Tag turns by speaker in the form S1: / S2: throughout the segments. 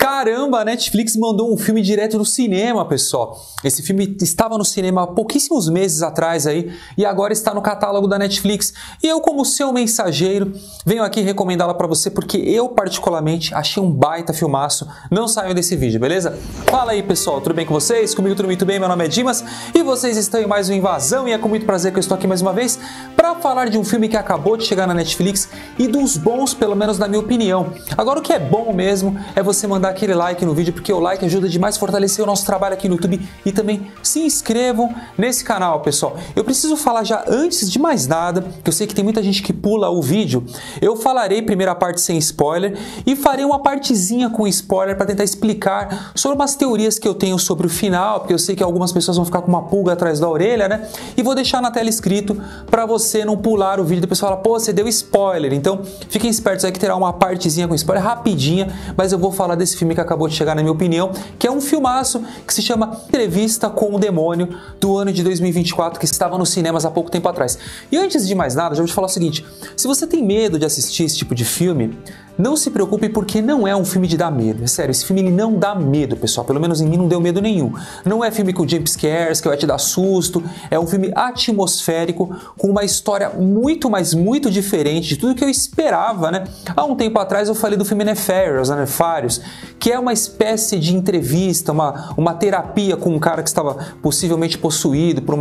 S1: Caramba, a Netflix mandou um filme direto do cinema, pessoal. Esse filme estava no cinema há pouquíssimos meses atrás aí e agora está no catálogo da Netflix. E eu, como seu mensageiro, venho aqui recomendá-la para você porque eu, particularmente, achei um baita filmaço. Não saiam desse vídeo, beleza? Fala aí, pessoal, tudo bem com vocês? Comigo tudo muito bem, meu nome é Dimas e vocês estão em mais uma Invasão e é com muito prazer que eu estou aqui mais uma vez para falar de um filme que acabou de chegar na Netflix e dos bons, pelo menos na minha opinião. Agora, o que é bom mesmo é você mandar aquele like no vídeo, porque o like ajuda demais a fortalecer o nosso trabalho aqui no YouTube e também se inscrevam nesse canal, pessoal. Eu preciso falar já antes de mais nada, que eu sei que tem muita gente que pula o vídeo, eu falarei primeira parte sem spoiler e farei uma partezinha com spoiler para tentar explicar sobre umas teorias que eu tenho sobre o final, porque eu sei que algumas pessoas vão ficar com uma pulga atrás da orelha, né? E vou deixar na tela escrito para você não pular o vídeo e depois falar, pô, você deu spoiler. Então, fiquem espertos aí que terá uma partezinha com spoiler rapidinha, mas eu vou falar desse filme que acabou de chegar, na minha opinião, que é um filmaço que se chama Entrevista com o Demônio, do ano de 2024, que estava nos cinemas há pouco tempo atrás. E antes de mais nada, já vou te falar o seguinte, se você tem medo de assistir esse tipo de filme, não se preocupe porque não é um filme de dar medo. É sério, esse filme ele não dá medo, pessoal. Pelo menos em mim não deu medo nenhum. Não é filme com jump scares, que vai te dar susto. É um filme atmosférico, com uma história muito, mas muito diferente de tudo que eu esperava, né? Há um tempo atrás eu falei do filme Nefários, que é uma espécie de entrevista, uma terapia com um cara que estava possivelmente possuído por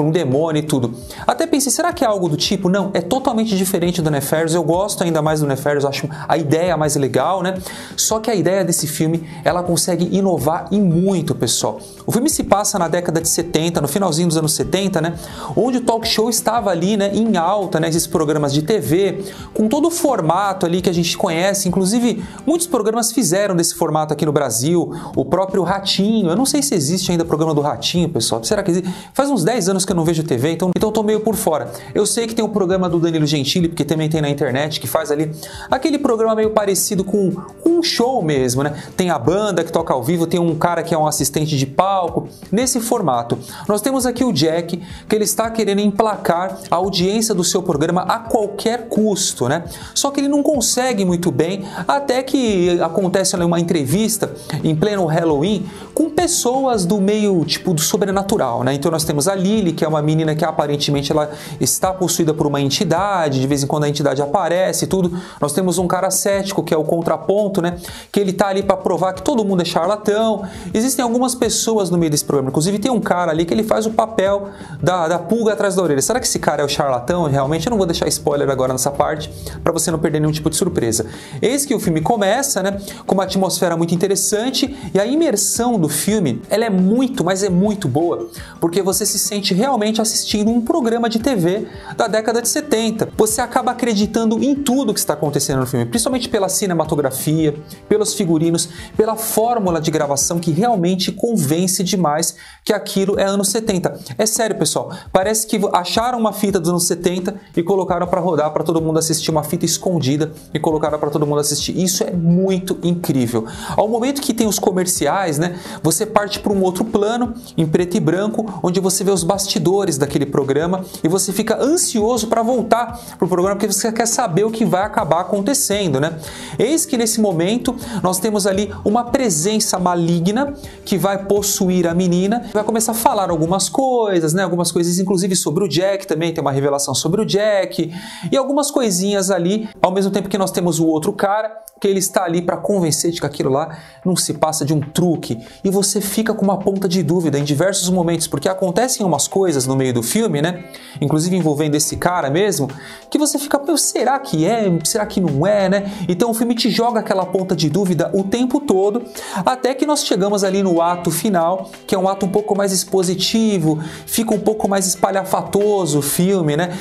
S1: um demônio e tudo. Até pensei, será que é algo do tipo? Não, é totalmente diferente do Nefários. Eu gosto ainda mais do Nefários, acho a ideia mais legal, né? Só que a ideia desse filme, ela consegue inovar e muito, pessoal. O filme se passa na década de 70, no finalzinho dos anos 70, né? Onde o talk show estava ali, né, em alta, né? Esses programas de TV, com todo o formato ali que a gente conhece. Inclusive, muitos programas fizeram desse formato aqui no Brasil. O próprio Ratinho, eu não sei se existe ainda o programa do Ratinho, pessoal. Será que existe? Faz uns 10 anos que eu não vejo TV, então eu tô meio por fora. Eu sei que tem o programa do Danilo Gentili, porque também tem na internet, que faz ali aquele programa meio parecido com um show mesmo, né? Tem a banda que toca ao vivo, tem um cara que é um assistente de palco, nesse formato. Nós temos aqui o Jack, que ele está querendo emplacar a audiência do seu programa a qualquer custo, né? Só que ele não consegue muito bem, até que acontece ali uma entrevista em pleno Halloween com pessoas do meio, tipo, do sobrenatural, né? Então nós temos a Lily, que é uma menina que aparentemente ela está possuída por uma entidade, de vez em quando a entidade aparece e tudo. Nós temos um cara cético, que é o contraponto, né? Que ele tá ali para provar que todo mundo é charlatão. Existem algumas pessoas no meio desse programa, inclusive tem um cara ali que ele faz o papel da pulga atrás da orelha. Será que esse cara é o charlatão? Realmente eu não vou deixar spoiler agora nessa parte, para você não perder nenhum tipo de surpresa. Eis que o filme começa, né? Com uma atmosfera muito interessante e a imersão do filme, ela é muito, mas é muito boa, porque você se sente realmente assistindo um programa de TV da década de 70. Você acaba acreditando em tudo que está acontecendo no filme, principalmente pela cinematografia, pelos figurinos, pela fórmula de gravação que realmente convence demais que aquilo é anos 70. É sério, pessoal, parece que acharam uma fita dos anos 70 e colocaram para rodar para todo mundo assistir, uma fita escondida e colocaram para todo mundo assistir. Isso é muito incrível. Ao momento que tem os comerciais, né, você parte para um outro plano, em preto e branco, onde você vê os bastidores daquele programa e você fica ansioso para voltar para o programa porque você quer saber o que vai acabar acontecendo, né? Eis que nesse momento nós temos ali uma presença maligna que vai possuir a menina, vai começar a falar algumas coisas, né? Algumas coisas inclusive sobre o Jack também, tem uma revelação sobre o Jack e algumas coisinhas ali, ao mesmo tempo que nós temos o outro cara, que ele está ali para convencer de que aquilo lá não se passa de um truque e você fica com uma ponta de dúvida em diversos momentos, porque acontecem umas coisas no meio do filme, né? Inclusive envolvendo esse cara mesmo, que você fica, meu, será que é? Será que não é, né? Então o filme te joga aquela ponta de dúvida o tempo todo, até que nós chegamos ali no ato final, que é um ato um pouco mais expositivo, fica um pouco mais espalhafatoso o filme, né?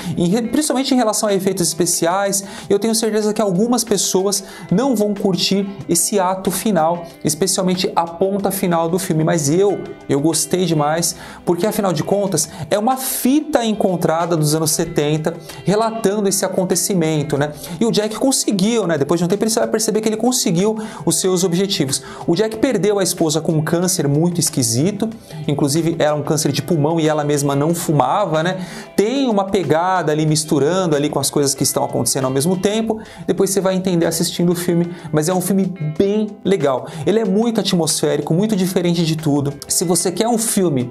S1: Principalmente em relação a efeitos especiais. Eu tenho certeza que algumas pessoas não vão curtir esse ato final, especialmente a ponta final do filme, mas eu gostei demais, porque afinal de contas é uma fita encontrada dos anos 70 relatando esse acontecimento, né? E o Jack conseguiu, né? Depois de um tempo você vai perceber que ele conseguiu conseguiu os seus objetivos. O Jack perdeu a esposa com um câncer muito esquisito, inclusive era um câncer de pulmão e ela mesma não fumava, né? Tem uma pegada ali misturando ali com as coisas que estão acontecendo ao mesmo tempo. Depois você vai entender assistindo o filme, mas é um filme bem legal. Ele é muito atmosférico, muito diferente de tudo. Se você quer um filme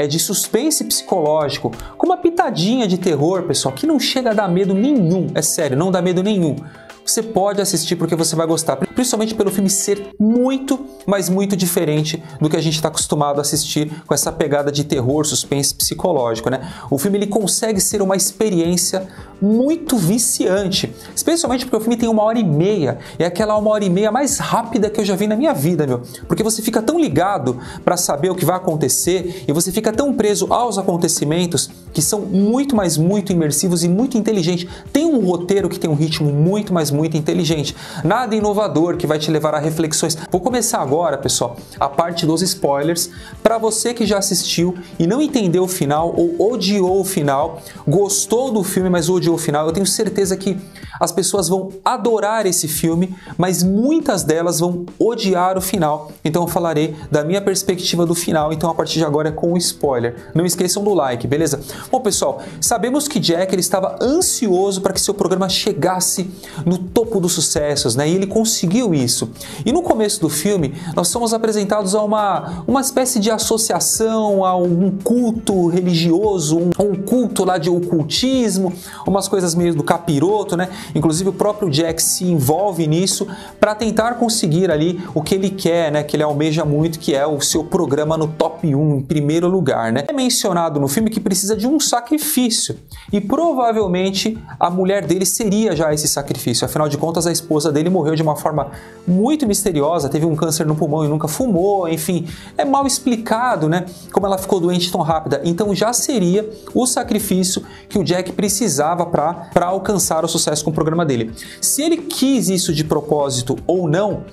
S1: de suspense psicológico, com uma pitadinha de terror, pessoal, que não chega a dar medo nenhum, é sério, não dá medo nenhum, você pode assistir porque você vai gostar, principalmente pelo filme ser muito, mas muito diferente do que a gente está acostumado a assistir com essa pegada de terror, suspense psicológico, né? O filme ele consegue ser uma experiência muito viciante, especialmente porque o filme tem 1h30, é aquela 1h30 mais rápida que eu já vi na minha vida, meu, porque você fica tão ligado para saber o que vai acontecer e você fica tão preso aos acontecimentos que são muito, mas muito imersivos e muito inteligentes. Tem um roteiro que tem um ritmo muito, mas muito inteligente, nada inovador que vai te levar a reflexões. Vou começar agora, pessoal, a parte dos spoilers. Para você que já assistiu e não entendeu o final ou odiou o final, gostou do filme, mas odiou o final, eu tenho certeza que as pessoas vão adorar esse filme, mas muitas delas vão odiar o final. Então eu falarei da minha perspectiva do final, então a partir de agora é com spoiler. Não esqueçam do like, beleza? Bom, pessoal, sabemos que Jack ele estava ansioso para que seu programa chegasse no topo dos sucessos, né? E ele conseguiu isso. E no começo do filme, nós somos apresentados a uma espécie de associação, a um culto religioso, um culto lá de ocultismo, umas coisas meio do capiroto, né? Inclusive o próprio Jack se envolve nisso para tentar conseguir ali o que ele quer, né? Que ele almeja muito, que é o seu programa no top 1, em primeiro lugar, né? É mencionado no filme que precisa de um sacrifício e provavelmente a mulher dele seria já esse sacrifício. Afinal de contas, a esposa dele morreu de uma forma muito misteriosa, teve um câncer no pulmão e nunca fumou, enfim, é mal explicado, né? Como ela ficou doente tão rápida. Então já seria o sacrifício que o Jack precisava para alcançar o sucesso com o programa dele. Se ele quis isso de propósito ou não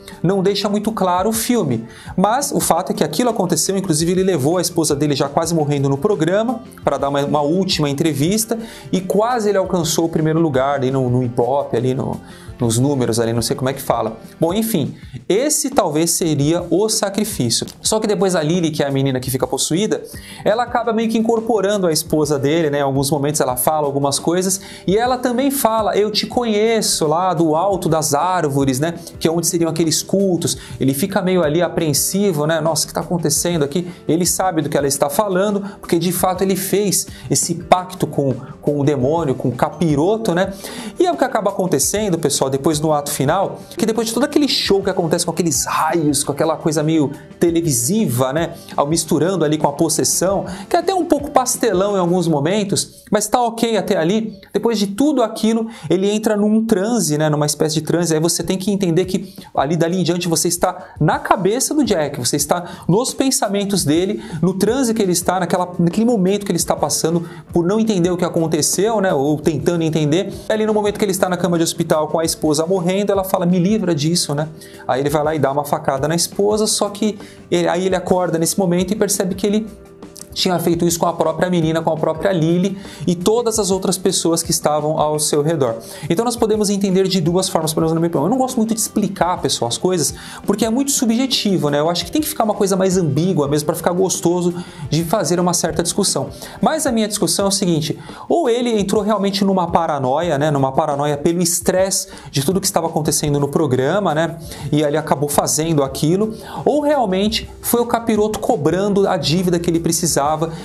S1: deixa muito claro o filme. Mas o fato é que aquilo aconteceu, inclusive ele levou a esposa dele já quase morrendo no programa para dar uma última entrevista e quase ele alcançou o primeiro lugar ali no Ibope, ali nos números ali, não sei como é que fala. Bom, enfim, esse talvez seria o sacrifício. Só que depois a Lily, que é a menina que fica possuída, ela acaba meio que incorporando a esposa dele, né? Em alguns momentos ela fala algumas coisas e ela também fala, eu te conheço lá do alto das árvores, né? Que é onde seriam aqueles cultos. Ele fica meio ali apreensivo, né? Nossa, o que está acontecendo aqui? Ele sabe do que ela está falando, porque de fato ele fez esse pacto com o demônio, com o capiroto, né? E é o que acaba acontecendo, pessoal, depois no ato final, que depois de todo aquele show que acontece com aqueles raios, com aquela coisa meio televisiva, né, ao misturando ali com a possessão, que é até um pouco pastelão em alguns momentos, mas tá ok até ali. Depois de tudo aquilo, ele entra num transe, né, numa espécie de transe. Aí você tem que entender que dali em diante você está na cabeça do Jack, você está nos pensamentos dele, no transe que ele está, naquele momento que ele está passando por não entender o que aconteceu, né, ou tentando entender. Ali no momento que ele está na cama de hospital com a esposa morrendo, ela fala, me livra disso, né? Aí ele vai lá e dá uma facada na esposa, só que aí ele acorda nesse momento e percebe que ele tinha feito isso com a própria menina, com a própria Lily e todas as outras pessoas que estavam ao seu redor. Então nós podemos entender de duas formas, por exemplo, na minha opinião. Eu não gosto muito de explicar, pessoal, as coisas, porque é muito subjetivo, né? Eu acho que tem que ficar uma coisa mais ambígua mesmo para ficar gostoso de fazer uma certa discussão. Mas a minha discussão é o seguinte, ou ele entrou realmente numa paranoia, né? Numa paranoia pelo estresse de tudo que estava acontecendo no programa, né? E ele acabou fazendo aquilo, ou realmente foi o capiroto cobrando a dívida que ele precisava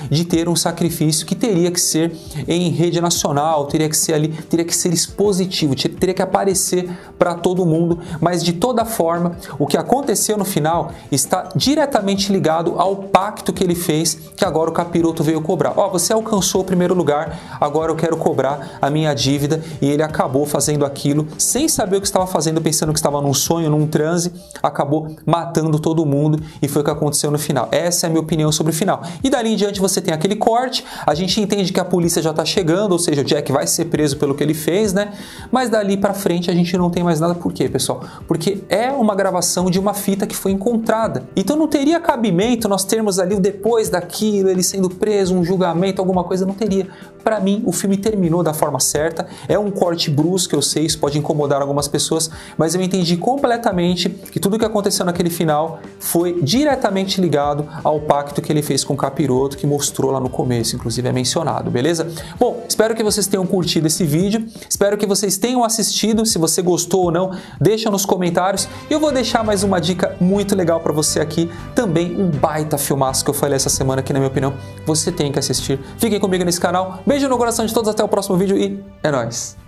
S1: de ter um sacrifício que teria que ser em rede nacional, teria que ser expositivo, teria que aparecer para todo mundo, mas de toda forma, o que aconteceu no final está diretamente ligado ao pacto que ele fez, que agora o capiroto veio cobrar. Você alcançou o primeiro lugar, agora eu quero cobrar a minha dívida, e ele acabou fazendo aquilo sem saber o que estava fazendo, pensando que estava num sonho, num transe, acabou matando todo mundo, e foi o que aconteceu no final. Essa é a minha opinião sobre o final. E dali dali em diante você tem aquele corte, a gente entende que a polícia já tá chegando, ou seja, o Jack vai ser preso pelo que ele fez, né? Mas dali pra frente a gente não tem mais nada. Por quê, pessoal? Porque é uma gravação de uma fita que foi encontrada. Então não teria cabimento nós termos ali o depois daquilo, ele sendo preso, um julgamento, alguma coisa, não teria. Para mim, o filme terminou da forma certa. É um corte brusco, eu sei, isso pode incomodar algumas pessoas, mas eu entendi completamente que tudo que aconteceu naquele final foi diretamente ligado ao pacto que ele fez com o Capiroto, que mostrou lá no começo, inclusive é mencionado, beleza? Bom, espero que vocês tenham curtido esse vídeo, espero que vocês tenham assistido. Se você gostou ou não, deixa nos comentários. E eu vou deixar mais uma dica muito legal para você aqui, também um baita filmaço que eu falei essa semana que, na minha opinião, você tem que assistir. Fiquem comigo nesse canal. Beijo no coração de todos, até o próximo vídeo e é nóis!